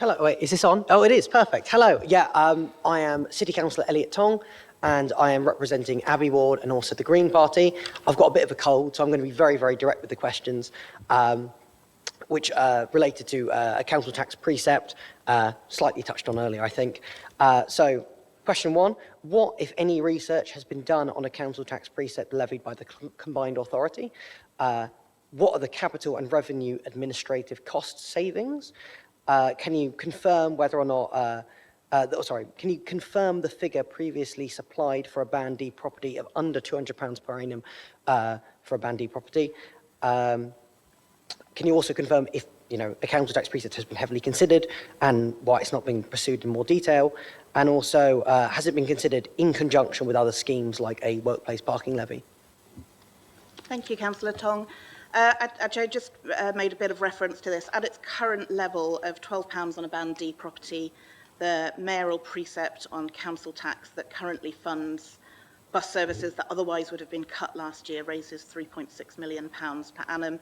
Hello, wait, is this on? Oh, it is, perfect. Hello, yeah, I am City Councillor Elliott Tong, and I am representing Abbey Ward and also the Green Party. I've got a bit of a cold, so I'm going to be very, very direct with the questions, which related to a council tax precept, slightly touched on earlier, I think. So, question one, what, if any, research has been done on a council tax precept levied by the combined authority? What are the capital and revenue administrative cost savings? Can you confirm whether or not, can you confirm the figure previously supplied for a Band D property of under £200 per annum for a Band D property? Can you also confirm if, a council tax precept has been heavily considered and why it's not being pursued in more detail? And also, has it been considered in conjunction with other schemes like a workplace parking levy? Thank you, Councillor Tong. Actually, I just made a bit of reference to this. At its current level of £12 on a Band D property, the mayoral precept on council tax that currently funds bus services that otherwise would have been cut last year raises £3.6 million per annum.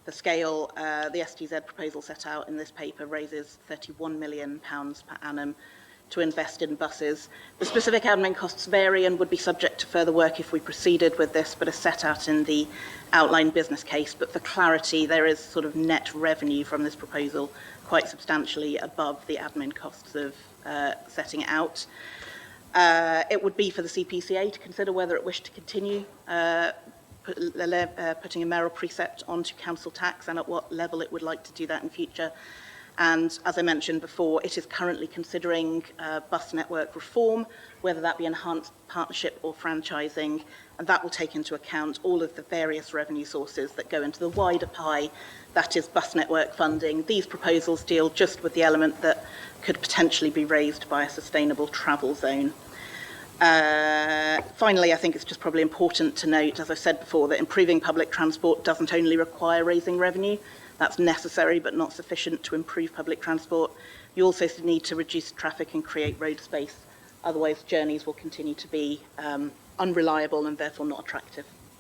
The scale the STZ proposal set out in this paper raises £31 million per annum to invest in buses. The specific admin costs vary and would be subject to further work if we proceeded with this, but are set out in the outline business case. But for clarity, there is sort of net revenue from this proposal quite substantially above the admin costs of setting it out. It would be for the CPCA to consider whether it wished to continue putting a mayoral precept onto council tax and at what level it would like to do that in future. And as I mentioned before, it is currently considering bus network reform, whether that be enhanced partnership or franchising, and that will take into account all of the various revenue sources that go into the wider pie, that is bus network funding. These proposals deal just with the element that could potentially be raised by a sustainable travel zone. Finally, I think it's just probably important to note, as I said before, that improving public transport doesn't only require raising revenue. That's necessary but not sufficient to improve public transport. You also need to reduce traffic and create road space. Otherwise, journeys will continue to be unreliable and therefore not attractive.